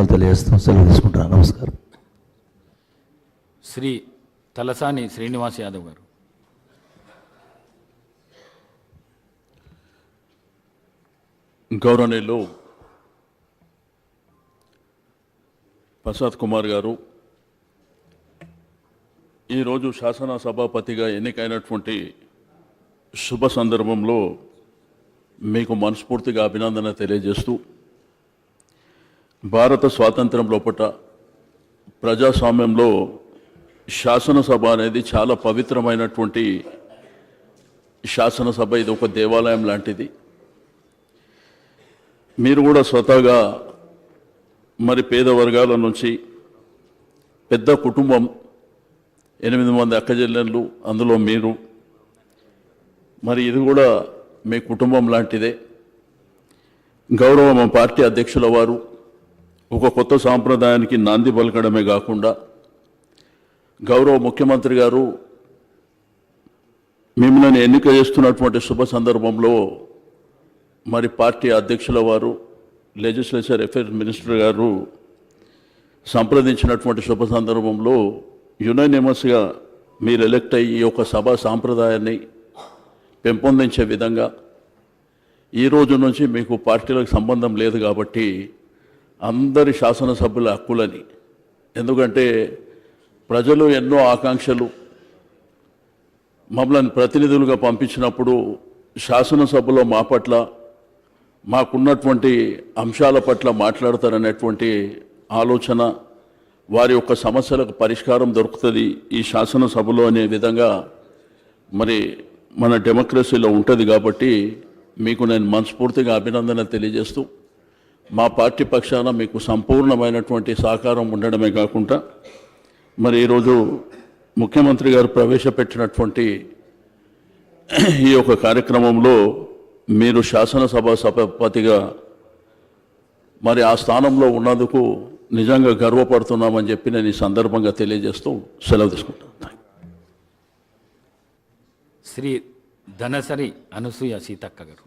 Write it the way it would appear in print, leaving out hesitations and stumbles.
ధన్యవాదాలు తెలియజేస్తూ సెలవు తీసుకుంటున్నాను. నమస్కారం. శ్రీ తలసాని శ్రీనివాస్ యాదవ్ గారు. గౌరవనీయులు ప్రసాద్ కుమార్ గారు, ఈరోజు శాసనసభాపతిగా ఎన్నికైనటువంటి శుభ సందర్భంలో మీకు మనస్ఫూర్తిగా అభినందన తెలియజేస్తూ, భారత స్వాతంత్ర్యం లోపట ప్రజాస్వామ్యంలో శాసనసభ అనేది చాలా పవిత్రమైనటువంటి శాసనసభ. ఇది ఒక దేవాలయం లాంటిది. మీరు కూడా స్వతహాగా మరి పేద వర్గాల నుంచి పెద్ద కుటుంబం, 8 మంది అక్కచెల్లెళ్ళు, అందులో మీరు, మరి ఇది కూడా మీ కుటుంబం లాంటిదే. గౌరవ మా పార్టీ అధ్యక్షుల వారు ఒక కొత్త సాంప్రదాయానికి నాంది పలకడమే కాకుండా, గౌరవ ముఖ్యమంత్రి గారు మిమ్మల్ని ఎన్నిక చేస్తున్నటువంటి శుభ సందర్భంలో మరి పార్టీ అధ్యక్షుల వారు, లెజిస్లేచర్ అఫైర్స్ మినిస్టర్ గారు సంప్రదించినటువంటి శుభ సందర్భంలో యునానిమస్గా మీరు ఎలెక్ట్ అయ్యి ఈ యొక్క సభా సాంప్రదాయాన్ని పెంపొందించే విధంగా, ఈ రోజు నుంచి మీకు పార్టీలకు సంబంధం లేదు కాబట్టి అందరి శాసనసభ్యుల హక్కులని, ఎందుకంటే ప్రజలు ఎన్నో ఆకాంక్షలు మమ్మల్ని ప్రతినిధులుగా పంపించినప్పుడు శాసనసభలో మా పట్ల మాకున్నటువంటి అంశాల పట్ల మాట్లాడతారనేటువంటి ఆలోచన, వారి యొక్క సమస్యలకు పరిష్కారం దొరుకుతుంది ఈ శాసనసభలో అనే విధంగా మరి మన డెమోక్రసీలో ఉంటుంది. కాబట్టి మీకు నేను మనస్ఫూర్తిగా అభినందన తెలియజేస్తూ, మా పార్టీ పక్షాన మీకు సంపూర్ణమైనటువంటి సహకారం ఉండడమే కాకుండా, మరి ఈరోజు ముఖ్యమంత్రి గారు ప్రవేశపెట్టినటువంటి ఈ యొక్క కార్యక్రమంలో మీరు శాసనసభ సభాపతిగా మరి ఆ స్థానంలో ఉన్నందుకు నిజంగా గర్వపడుతున్నామని చెప్పి నేను ఈ సందర్భంగా తెలియజేస్తూ సెలవు తీసుకుంటాను. శ్రీ ధనసరి అనసూయ సీతక్క గారు.